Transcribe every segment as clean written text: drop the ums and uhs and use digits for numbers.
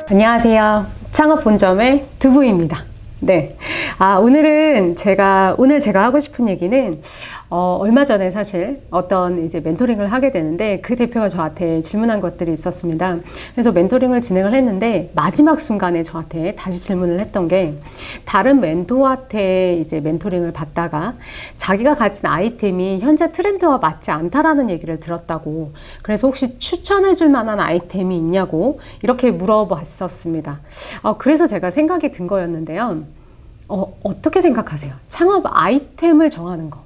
안녕하세요. 창업본점의 두부입니다. 네. 오늘 제가 하고 싶은 얘기는, 얼마 전에 사실 어떤 이제 멘토링을 하게 되는데 그 대표가 저한테 질문한 것들이 있었습니다. 그래서 멘토링을 진행을 했는데 마지막 순간에 저한테 다시 질문을 했던 게, 다른 멘토한테 이제 멘토링을 받다가 자기가 가진 아이템이 현재 트렌드와 맞지 않다라는 얘기를 들었다고, 그래서 혹시 추천해 줄 만한 아이템이 있냐고 이렇게 물어봤었습니다. 그래서 제가 생각이 든 거였는데요. 어떻게 생각하세요? 창업 아이템을 정하는 거.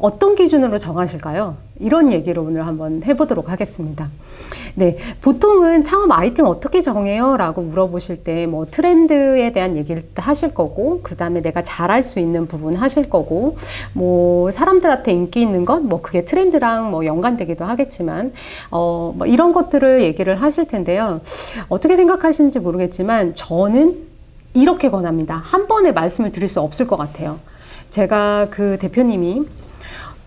어떤 기준으로 정하실까요? 이런 얘기를 오늘 한번 해보도록 하겠습니다. 네, 보통은 창업 아이템 어떻게 정해요? 라고 물어보실 때 뭐 트렌드에 대한 얘기를 하실 거고, 그 다음에 내가 잘할 수 있는 부분 하실 거고, 뭐 사람들한테 인기 있는 것, 뭐 그게 트렌드랑 뭐 연관되기도 하겠지만, 뭐 이런 것들을 얘기를 하실 텐데요. 어떻게 생각하시는지 모르겠지만 저는 이렇게 권합니다. 한 번에 말씀을 드릴 수 없을 것 같아요. 제가 그 대표님이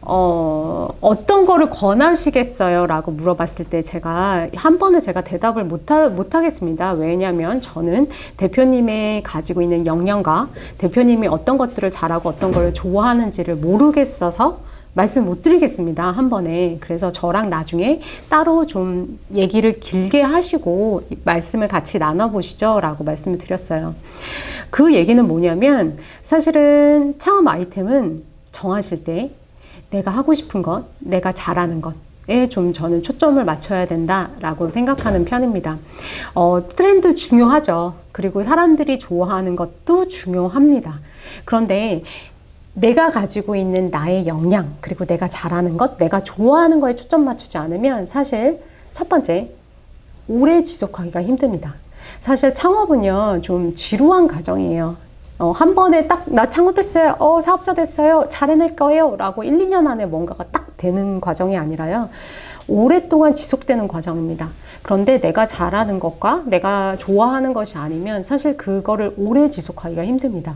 어떤 거를 권하시겠어요? 라고 물어봤을 때 제가 한 번에 대답을 못 하겠습니다. 왜냐하면 저는 대표님의 가지고 있는 역량과 대표님이 어떤 것들을 잘하고 어떤 걸 좋아하는지를 모르겠어서 말씀 못 드리겠습니다. 한 번에. 그래서 저랑 나중에 따로 좀 얘기를 길게 하시고 말씀을 같이 나눠보시죠. 라고 말씀을 드렸어요. 그 얘기는 뭐냐면, 사실은 창업 아이템은 정하실 때 내가 하고 싶은 것, 내가 잘하는 것에 좀 저는 초점을 맞춰야 된다라고 생각하는 편입니다. 트렌드 중요하죠. 그리고 사람들이 좋아하는 것도 중요합니다. 그런데 내가 가지고 있는 나의 역량, 그리고 내가 잘하는 것, 내가 좋아하는 거에 초점 맞추지 않으면 사실 첫 번째, 오래 지속하기가 힘듭니다. 사실 창업은요, 좀 지루한 과정이에요. 한 번에 딱, 나 창업했어요. 사업자 됐어요. 잘 해낼 거예요. 라고 1, 2년 안에 뭔가가 딱 되는 과정이 아니라요. 오랫동안 지속되는 과정입니다. 그런데 내가 잘하는 것과 내가 좋아하는 것이 아니면 사실 그거를 오래 지속하기가 힘듭니다.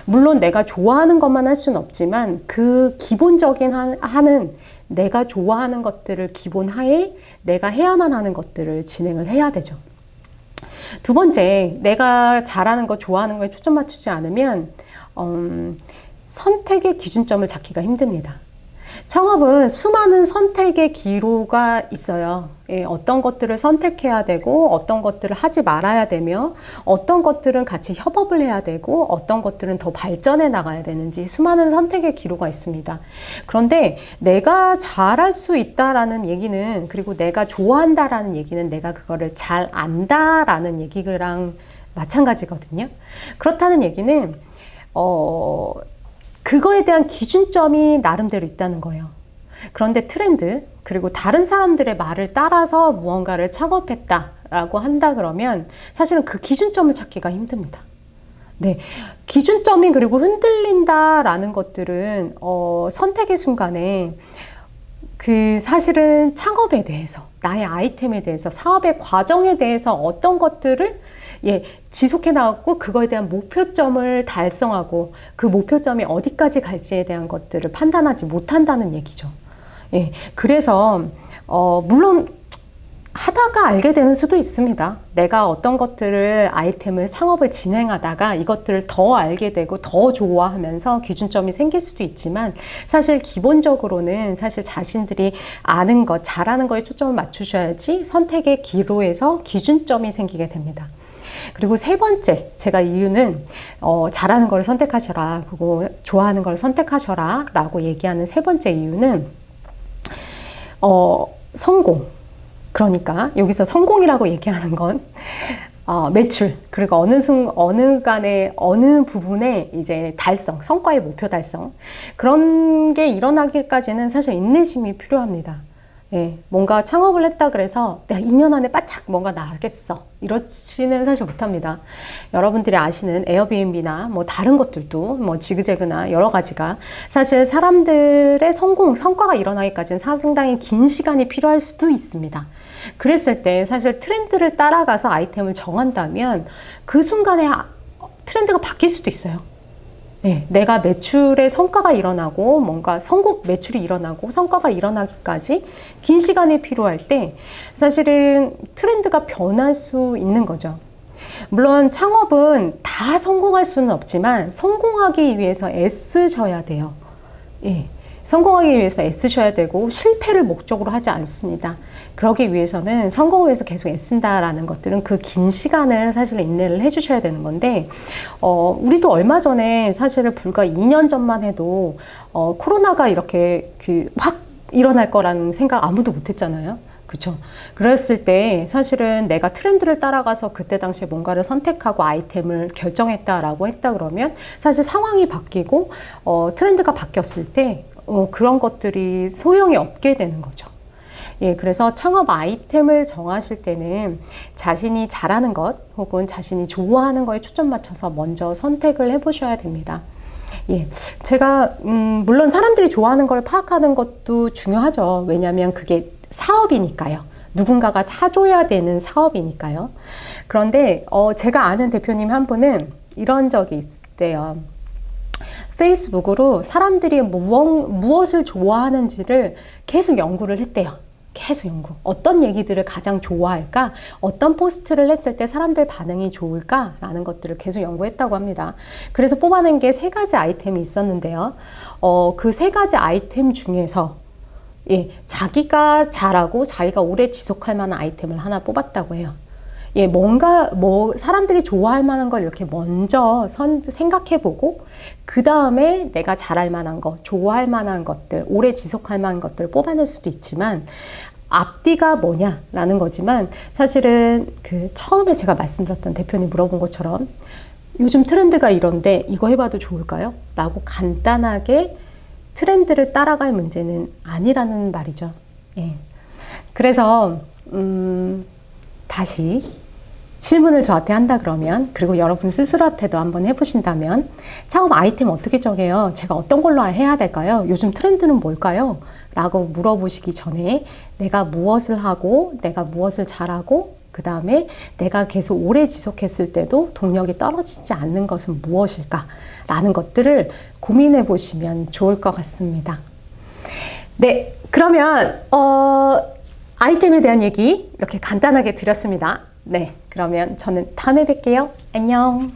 물론 내가 좋아하는 것만 할 수는 없지만 그 기본적인 하는 내가 좋아하는 것들을 기본 하에 내가 해야만 하는 것들을 진행을 해야 되죠. 두 번째, 내가 잘하는 것, 좋아하는 거에 초점 맞추지 않으면 선택의 기준점을 잡기가 힘듭니다. 창업은 수많은 선택의 기로가 있어요. 어떤 것들을 선택해야 되고, 어떤 것들을 하지 말아야 되며, 어떤 것들은 같이 협업을 해야 되고, 어떤 것들은 더 발전해 나가야 되는지 수많은 선택의 기로가 있습니다. 그런데 내가 잘할 수 있다라는 얘기는, 그리고 내가 좋아한다라는 얘기는 내가 그거를 잘 안다라는 얘기랑 마찬가지거든요. 그렇다는 얘기는 그거에 대한 기준점이 나름대로 있다는 거예요. 그런데 트렌드, 그리고 다른 사람들의 말을 따라서 무언가를 창업했다라고 한다 그러면 사실은 그 기준점을 찾기가 힘듭니다. 네. 기준점이 그리고 흔들린다라는 것들은, 선택의 순간에 사실은 창업에 대해서, 나의 아이템에 대해서, 사업의 과정에 대해서 어떤 것들을 지속해 나가고 그거에 대한 목표점을 달성하고 그 목표점이 어디까지 갈지에 대한 것들을 판단하지 못한다는 얘기죠. 그래서 물론 하다가 알게 되는 수도 있습니다. 내가 어떤 것들을 아이템을 창업을 진행하다가 이것들을 더 알게 되고 더 좋아하면서 기준점이 생길 수도 있지만, 사실 기본적으로는 사실 자신들이 아는 것, 잘하는 거에 초점을 맞추셔야지 선택의 기로에서 기준점이 생기게 됩니다. 그리고 세 번째, 제가 이유는 잘하는 걸 선택하셔라, 그리고 좋아하는 걸 선택하셔라 라고 얘기하는 세 번째 이유는 성공. 그러니까 여기서 성공이라고 얘기하는 건 매출, 그리고 어느 부분에 이제 달성, 성과의 목표 달성, 그런 게 일어나기까지는 사실 인내심이 필요합니다. 뭔가 창업을 했다 그래서 내가 2년 안에 바짝 뭔가 나겠어, 이렇지는 사실 못합니다. 여러분들이 아시는 에어비앤비나 뭐 다른 것들도 뭐 지그재그나 여러 가지가 사실 사람들의 성과가 일어나기까지는 상당히 긴 시간이 필요할 수도 있습니다. 그랬을 때 사실 트렌드를 따라가서 아이템을 정한다면 그 순간에 트렌드가 바뀔 수도 있어요. 네, 내가 매출의 성과가 일어나고 뭔가 매출이 일어나고 성과가 일어나기까지 긴 시간이 필요할 때 사실은 트렌드가 변할 수 있는 거죠. 물론 창업은 다 성공할 수는 없지만 성공하기 위해서 애쓰셔야 돼요. 예. 성공하기 위해서 애쓰셔야 되고 실패를 목적으로 하지 않습니다. 그러기 위해서는 성공을 위해서 계속 애쓴다라는 것들은 그 긴 시간을 사실 인내를 해주셔야 되는 건데 우리도 얼마 전에 사실은 불과 2년 전만 해도 코로나가 이렇게 확 일어날 거라는 생각 아무도 못 했잖아요. 그렇죠. 그랬을 때 사실은 내가 트렌드를 따라가서 그때 당시에 뭔가를 선택하고 아이템을 결정했다라고 했다 그러면 사실 상황이 바뀌고 트렌드가 바뀌었을 때 그런 것들이 소용이 없게 되는 거죠. 예, 그래서 창업 아이템을 정하실 때는 자신이 잘하는 것 혹은 자신이 좋아하는 거에 초점 맞춰서 먼저 선택을 해보셔야 됩니다. 예, 제가 물론 사람들이 좋아하는 걸 파악하는 것도 중요하죠. 왜냐하면 그게 사업이니까요. 누군가가 사줘야 되는 사업이니까요. 그런데 제가 아는 대표님 한 분은 이런 적이 있대요. 페이스북으로 사람들이 무엇을 좋아하는지를 계속 연구를 했대요. 계속 연구. 어떤 얘기들을 가장 좋아할까? 어떤 포스트를 했을 때 사람들 반응이 좋을까? 라는 것들을 계속 연구했다고 합니다. 그래서 뽑아낸 게 3가지 아이템이 있었는데요. 그 3가지 아이템 중에서 예, 자기가 잘하고 자기가 오래 지속할 만한 아이템을 하나 뽑았다고 해요. 예, 사람들이 좋아할 만한 걸 이렇게 먼저 생각해보고, 그 다음에 내가 잘할 만한 거, 좋아할 만한 것들, 오래 지속할 만한 것들을 뽑아낼 수도 있지만, 앞뒤가 뭐냐라는 거지만, 사실은 처음에 제가 말씀드렸던 대표님 물어본 것처럼, 요즘 트렌드가 이런데 이거 해봐도 좋을까요? 라고 간단하게 트렌드를 따라갈 문제는 아니라는 말이죠. 예. 그래서, 다시, 질문을 저한테 한다 그러면, 그리고 여러분 스스로한테도 한번 해보신다면, 창업 아이템 어떻게 정해요? 제가 어떤 걸로 해야 될까요? 요즘 트렌드는 뭘까요? 라고 물어보시기 전에 내가 무엇을 하고, 내가 무엇을 잘하고, 그 다음에 내가 계속 오래 지속했을 때도 동력이 떨어지지 않는 것은 무엇일까? 라는 것들을 고민해 보시면 좋을 것 같습니다. 네, 그러면 아이템에 대한 얘기 이렇게 간단하게 드렸습니다. 네, 그러면 저는 다음에 뵐게요. 안녕.